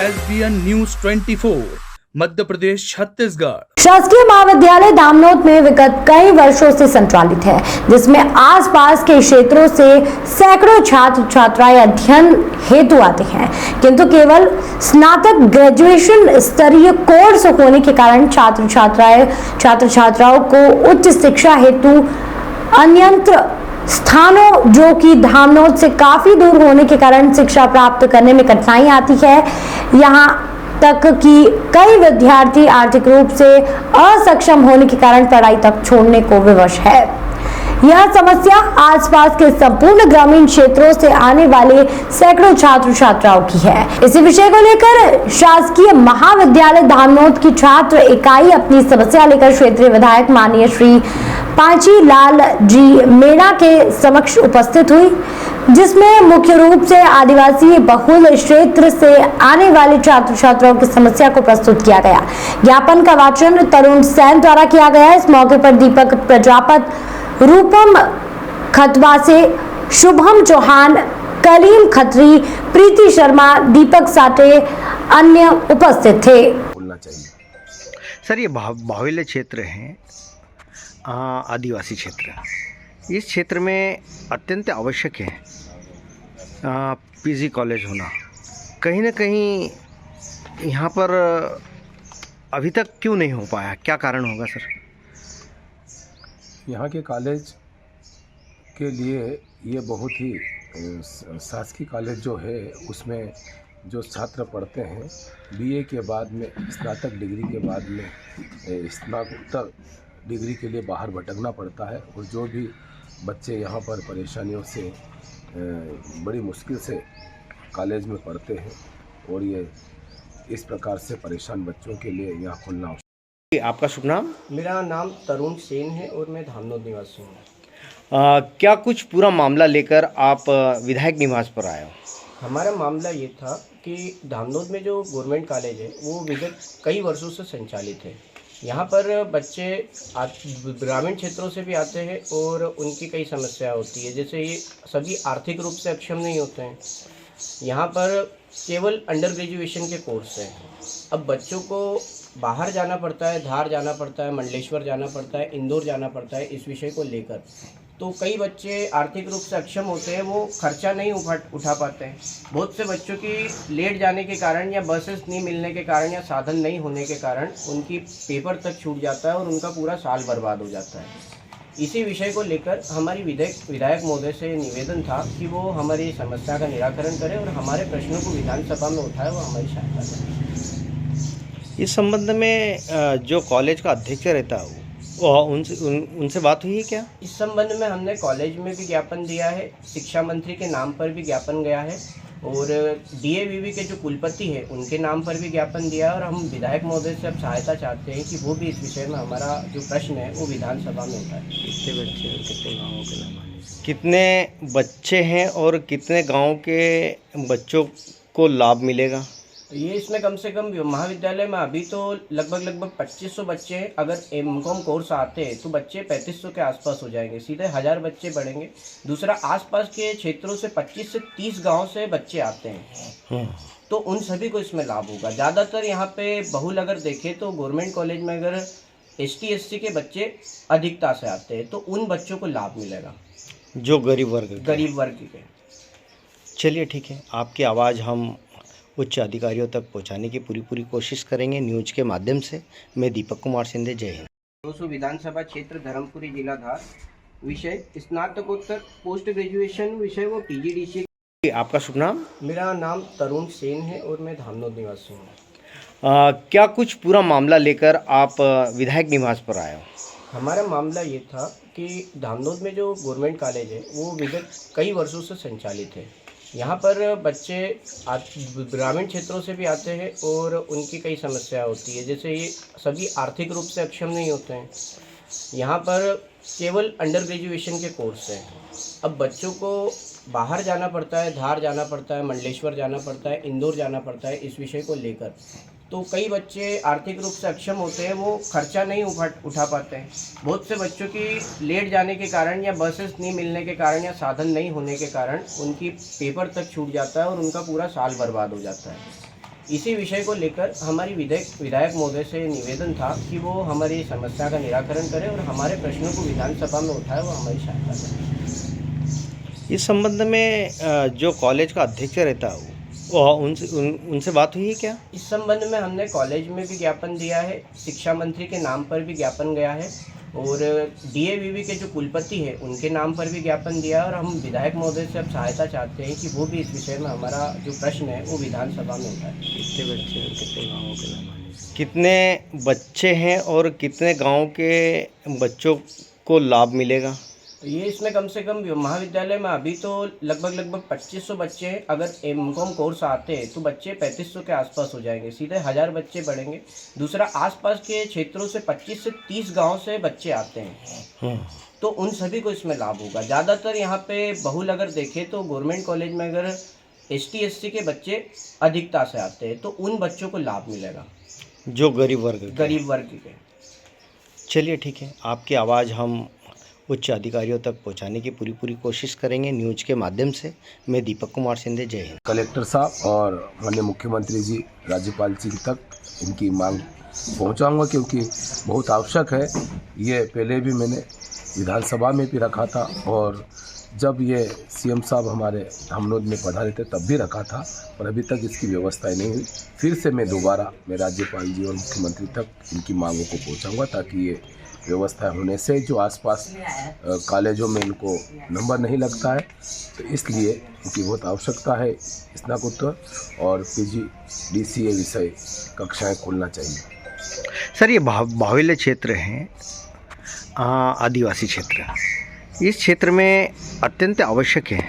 SBN News 24 Madhya Pradesh Chhattisgarh. शासकीय महाविद्यालय धामनोद में विगत कई वर्षों से संचालित है, जिसमें आसपास के क्षेत्रों से सैकड़ों छात्र छात्राएं अध्ययन हेतु आते हैं, किंतु केवल स्नातक ग्रेजुएशन स्तरीय कोर्स होने के कारण छात्र छात्राओं को उच्च शिक्षा हेतु अन्यत्र स्थानों जो कि धामनोद से काफी दूर होने के कारण शिक्षा प्राप्त करने में कठिनाई आती है। यहाँ तक कि कई विद्यार्थी आर्थिक रूप से असक्षम होने के कारण पढ़ाई तक छोड़ने को विवश है। यह समस्या आसपास के संपूर्ण ग्रामीण क्षेत्रों से आने वाले सैकड़ों छात्र छात्राओं की है। इसी विषय को लेकर शासकीय महाविद्यालय धामनोद की छात्र इकाई अपनी समस्या लेकर क्षेत्रीय विधायक माननीय श्री पांची लाल जी मीणा के समक्ष उपस्थित हुई, जिसमें मुख्य रूप से आदिवासी बहुल क्षेत्र से आने वाले छात्र छात्राओं की समस्या को प्रस्तुत किया गया। ज्ञापन का वाचन तरुण सेन द्वारा किया गया। इस मौके पर दीपक प्रजापत, रूपम खतवासे, शुभम चौहान, कलीम खत्री, प्रीति शर्मा, दीपक साटे अन्य उपस्थित थे। बोलना चाहिए सर, ये बाहुल्य क्षेत्र है, आदिवासी क्षेत्र। इस क्षेत्र में अत्यंत आवश्यक है पीजी कॉलेज होना। कहीं ना कहीं यहाँ पर अभी तक क्यों नहीं हो पाया, क्या कारण होगा सर? यहाँ के कॉलेज के लिए ये बहुत ही शासकीय कॉलेज जो है उसमें जो छात्र पढ़ते हैं बीए के बाद में स्नातक डिग्री के बाद में स्नातकोत्तर डिग्री के लिए बाहर भटकना पड़ता है, और जो भी बच्चे यहाँ पर परेशानियों से बड़ी मुश्किल से कॉलेज में पढ़ते हैं, और ये इस प्रकार से परेशान बच्चों के लिए यहाँ खुलना आवश्यक। आपका शुभ नाम? मेरा नाम तरुण सेन है और मैं धामनोद निवासी हूँ। क्या कुछ पूरा मामला लेकर आप विधायक निवास पर आए हो? हमारा मामला ये था कि धामनोद में जो गवर्नमेंट कॉलेज है वो विगत कई वर्षों से संचालित है। यहाँ पर बच्चे ग्रामीण क्षेत्रों से भी आते हैं और उनकी कई समस्या होती है, जैसे ये सभी आर्थिक रूप से अक्षम नहीं होते हैं। यहाँ पर केवल अंडर ग्रेजुएशन के कोर्स हैं। अब बच्चों को बाहर जाना पड़ता है, धार जाना पड़ता है, मंडलेश्वर जाना पड़ता है, इंदौर जाना पड़ता है इस विषय को लेकर। तो कई बच्चे आर्थिक रूप से अक्षम होते हैं, वो खर्चा नहीं उठा पाते हैं। बहुत से बच्चों की लेट जाने के कारण या बसेस नहीं मिलने के कारण या साधन नहीं होने के कारण उनकी पेपर तक छूट जाता है और उनका पूरा साल बर्बाद हो जाता है। इसी विषय को लेकर हमारी विधायक महोदय से निवेदन था कि वो हमारी समस्या का निराकरण करें और हमारे प्रश्नों को विधानसभा में उठाए, वो हमारी सहायता करें। इस संबंध में जो कॉलेज का अध्यक्ष रहता है उनसे बात हुई है क्या? इस संबंध में हमने कॉलेज में भी ज्ञापन दिया है, शिक्षा मंत्री के नाम पर भी ज्ञापन गया है, और DAVV के जो कुलपति है उनके नाम पर भी ज्ञापन दिया है। और हम विधायक महोदय से अब सहायता चाहते हैं कि वो भी इस विषय में हमारा जो प्रश्न है वो विधानसभा में उठाए। कितने बच्चे और कितने गाँवों के नाम? कितने बच्चे हैं और कितने गाँव के बच्चों को लाभ मिलेगा? ये इसमें कम से कम महाविद्यालय में अभी तो लगभग 2500 बच्चे हैं। अगर MCOM कोर्स आते हैं तो बच्चे 3500 के आसपास हो जाएंगे, सीधे 1000 बच्चे बढ़ेंगे। दूसरा, आसपास के क्षेत्रों से 25 से 30 गांव से बच्चे आते हैं, तो उन सभी को इसमें लाभ होगा। ज़्यादातर यहाँ पे बहुल अगर देखें तो गवर्नमेंट कॉलेज में अगर ST SC के बच्चे अधिकता से आते हैं, तो उन बच्चों को लाभ मिलेगा जो गरीब वर्ग के। चलिए ठीक है, आपकी आवाज़ हम उच्च अधिकारियों तक पहुंचाने की पूरी कोशिश करेंगे न्यूज के माध्यम से। मैं दीपक कुमार सिंधे, जय हिंद। 200 विधानसभा क्षेत्र धर्मपुरी जिला धार, विषय स्नातकोत्तर पोस्ट ग्रेजुएशन, विषय वो PGDC। आपका शुभ नाम? मेरा नाम तरुण सेन है और मैं धामनोद निवासी हूँ। क्या कुछ पूरा मामला लेकर आप विधायक निवास पर आए हो? हमारा मामला ये था कि धामनोद में जो गवर्नमेंट कॉलेज है वो विगत कई वर्षों से संचालित है। यहाँ पर बच्चे ग्रामीण क्षेत्रों से भी आते हैं और उनकी कई समस्या होती है, जैसे ये सभी आर्थिक रूप से अक्षम नहीं होते हैं। यहाँ पर केवल अंडर ग्रेजुएशन के कोर्स हैं। अब बच्चों को बाहर जाना पड़ता है, धार जाना पड़ता है, मंडलेश्वर जाना पड़ता है, इंदौर जाना पड़ता है इस विषय को लेकर। तो कई बच्चे आर्थिक रूप से अक्षम होते हैं, वो खर्चा नहीं उठा पाते हैं। बहुत से बच्चों की लेट जाने के कारण या बसेस नहीं मिलने के कारण या साधन नहीं होने के कारण उनकी पेपर तक छूट जाता है और उनका पूरा साल बर्बाद हो जाता है। इसी विषय को लेकर हमारी विधायक महोदय से निवेदन था कि वो हमारी समस्या का निराकरण करें और हमारे प्रश्नों को विधानसभा में उठाए, वो हमारी सहायता करें। इस संबंध में जो कॉलेज का अध्यक्ष रहता है वो उनसे बात हुई है क्या? इस संबंध में हमने कॉलेज में भी ज्ञापन दिया है, शिक्षा मंत्री के नाम पर भी ज्ञापन गया है और DAVV के जो कुलपति है उनके नाम पर भी ज्ञापन दिया है और हम विधायक महोदय से अब सहायता चाहते हैं कि वो भी इस विषय में हमारा जो प्रश्न है वो विधानसभा में उठाए। कितने बच्चे हैं, कितने गाँवों के कितने बच्चे हैं और कितने गाँव के बच्चों को लाभ मिलेगा? ये इसमें कम से कम महाविद्यालय में अभी तो लगभग 2500 बच्चे हैं। अगर M.Com कोर्स आते हैं तो बच्चे 3500 के आसपास हो जाएंगे, सीधे 1000 बच्चे बढ़ेंगे। दूसरा, आसपास के क्षेत्रों से 25 से 30 गांव से बच्चे आते हैं, तो उन सभी को इसमें लाभ होगा। ज़्यादातर यहाँ पे बहुल अगर देखें तो गवर्नमेंट कॉलेज में अगर ST/SC के बच्चे अधिकता से आते हैं, तो उन बच्चों को लाभ मिलेगा जो गरीब वर्ग के। चलिए ठीक है, आपकी आवाज़ हम उच्च अधिकारियों तक पहुंचाने की पूरी कोशिश करेंगे न्यूज़ के माध्यम से। मैं दीपक कुमार शिंदे, जय हिंद। कलेक्टर साहब और माननीय मुख्यमंत्री जी, राज्यपाल जी तक इनकी मांग पहुंचाऊंगा क्योंकि बहुत आवश्यक है। ये पहले भी मैंने विधानसभा में भी रखा था और जब ये CM साहब हमारे धामनोद में पधारे थे तब भी रखा था, पर अभी तक इसकी व्यवस्था नहीं हुई। फिर से मैं दोबारा राज्यपाल जी और मुख्यमंत्री तक इनकी मांगों को पहुंचाऊंगा ताकि ये व्यवस्था होने से जो आसपास कॉलेजों में इनको नंबर नहीं लगता है, तो इसलिए इनकी बहुत आवश्यकता है। स्नातकोत्तर और PG DCA विषय कक्षाएं खोलना चाहिए। सर, ये बाहुल्य क्षेत्र है, आदिवासी क्षेत्र, इस क्षेत्र में अत्यंत आवश्यक है।